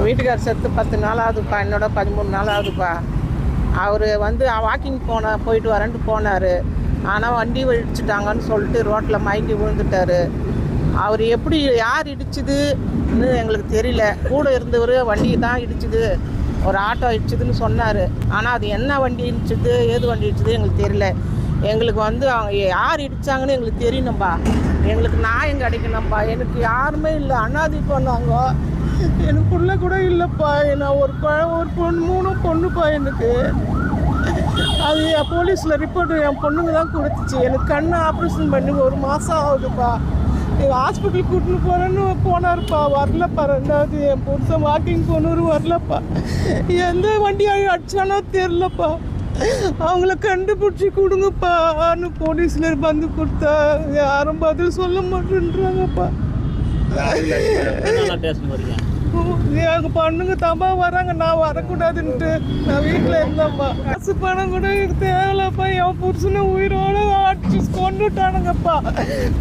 வீட்டுக்கார் செத்து 10 நாள் ஆகுதுப்பா, என்னோட 13 நாள் ஆகுதுப்பா. அவர் வந்து வாக்கிங் போயிட்டு வரேன்ட்டு போனார். ஆனால் வண்டி இடிச்சிட்டாங்கன்னு சொல்லிட்டு ரோட்டில் மயங்கி விழுந்துட்டார். அவர் எப்படி யார் இடிச்சுதுன்னு எங்களுக்கு தெரியல. கூட இருந்தவர் வண்டி தான் இடிச்சுது, ஒரு ஆட்டோ இடிச்சுதுன்னு சொன்னார். ஆனால் அது என்ன வண்டி இடிச்சுது, ஏது வண்டி இடிச்சுது எங்களுக்கு தெரியல. எங்களுக்கு வந்து அவங்க யார் இடித்தாங்கன்னு எங்களுக்கு தெரியணும்பா. எங்களுக்கு நியாயம் கிடைக்கணும்ப்பா. எனக்கு யாருமே இல்லை, அனாதை பண்ணாங்க. எனக்கு பிள்ளை கூட இல்லைப்பா. நான் ஒரு 3 பொண்ணுப்பா. எனக்கு அது போலீஸில் ரிப்போர்ட் என் பொண்ணுங்க தான் கொடுத்துச்சு. எனக்கு கண்ணு ஆப்ரேஷன் பண்ணி 1 மாதம் ஆகுதுப்பா. ஹாஸ்பிட்டல் கூட்டின்னு போகிறேன்னு போனார்ப்பா, வரலப்பா. 2வது என் புருஷன் வாக்கிங் போனவர் வரலப்பா. எந்த வண்டி அடிச்சானோ தெரிலப்பா. அவங்கள கண்டுபிடிச்சி கொடுங்கப்பான்னு போலீஸில் வந்து கொடுத்தா யாரும் பதில் சொல்ல மாட்டேன்றாங்கப்பா. எங்கள் பொண்ணுங்க தாம்பா வராங்க, நான் வரக்கூடாதுன்ட்டு நான் வீட்டில் இருந்தேன்ப்பா. காசு பணம் கூட எனக்கு தேவையில்லப்பா. என் புருஷனை உயிரோட அடிச்சு கொண்டுட்டானுங்கப்பா.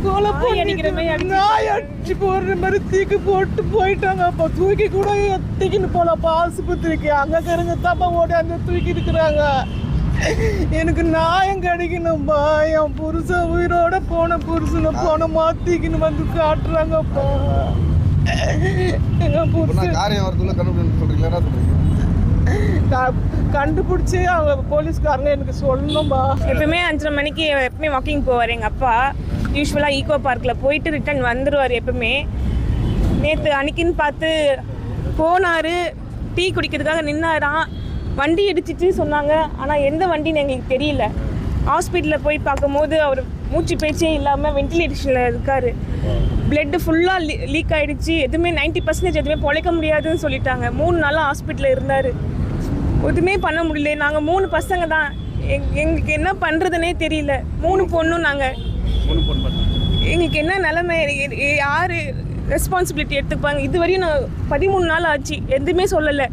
கொலை பண்ணிக்கிற நாய் அடிச்சு போடுற மாதிரி தூக்கி போட்டு போயிட்டாங்கப்பா. தூக்கி கூட தூக்கின்னு போலப்பா ஆஸ்பத்திரிக்கு. அங்கே இருக்கிறவங்க தாப்பா ஓடி அந்த தூக்கி இருக்கிறாங்க. எனக்கு நியாயம் கிடைக்கணும்பா. என் புருஷன் உயிரோட போன புருஷனை போன மாத்திக்கின்னு வந்து காட்டுறாங்கப்பா. கண்டுபிடிச்சி அவங்க போலீஸ்காரங்க எனக்கு சொல்லணும்பா. எப்பவுமே 5:30 மணிக்கு எப்பவுமே வாக்கிங் போவார் எங்கள் அப்பா. யூஸ்வலாக ஈகோ பார்க்கில் போயிட்டு ரிட்டர்ன் வந்துடுவார் எப்பவுமே. நேற்று அன்னைக்குன்னு பார்த்து போனார், டீ குடிக்கிறதுக்காக நின்னாராம். வண்டி இடிச்சிட்டு சொன்னாங்க, ஆனால் எந்த வண்டின்னு எங்களுக்கு தெரியல. ஹாஸ்பிட்டலில் போய் பார்க்கும்போது அவர் மூச்சு பேச்சே இல்லாமல் வென்டிலேஷனில் இருக்கார். பிளட்டு ஃபுல்லாக லீக் ஆகிடுச்சு. எதுவுமே 90% எதுவுமே பொழைக்க முடியாதுன்னு சொல்லிட்டாங்க. 3 நாளாக ஹாஸ்பிட்டலில் இருந்தார். எதுவுமே பண்ண முடியல. நாங்கள் 3 பசங்க தான். எங்களுக்கு என்ன பண்ணுறதுனே தெரியல. 3 பொண்ணும் நாங்கள். எங்களுக்கு என்ன நிலைமை, யார் ரெஸ்பான்சிபிலிட்டி எடுத்துப்பாங்க? இது வரையும் நான் 13 நாள் ஆச்சு, எதுவுமே சொல்லலை.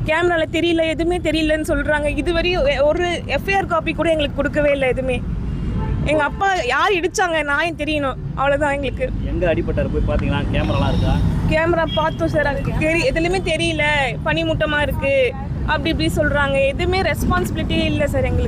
கேமராவில் தெரியல, எதுவுமே தெரியலன்னு சொல்கிறாங்க. இது வரையும் ஒரு எஃப்ஐஆர் காப்பி கூட எங்களுக்கு கொடுக்கவே இல்லை எதுவுமே. எங்கள் அப்பா யார் இடித்தாங்க நியாயம் தெரியணும், அவ்வளோதான் எங்களுக்கு. எங்கே அடிப்பட்டார் போய் பார்த்தீங்களா? கேமராலாம் இருக்கா? கேமரா பார்த்தோம் சார். எதுலையுமே தெரியல, பனிமூட்டமாக இருக்குது அப்படி இப்படி சொல்கிறாங்க. எதுவுமே ரெஸ்பான்சிபிலிட்டியே இல்லை சார் எங்களுக்கு.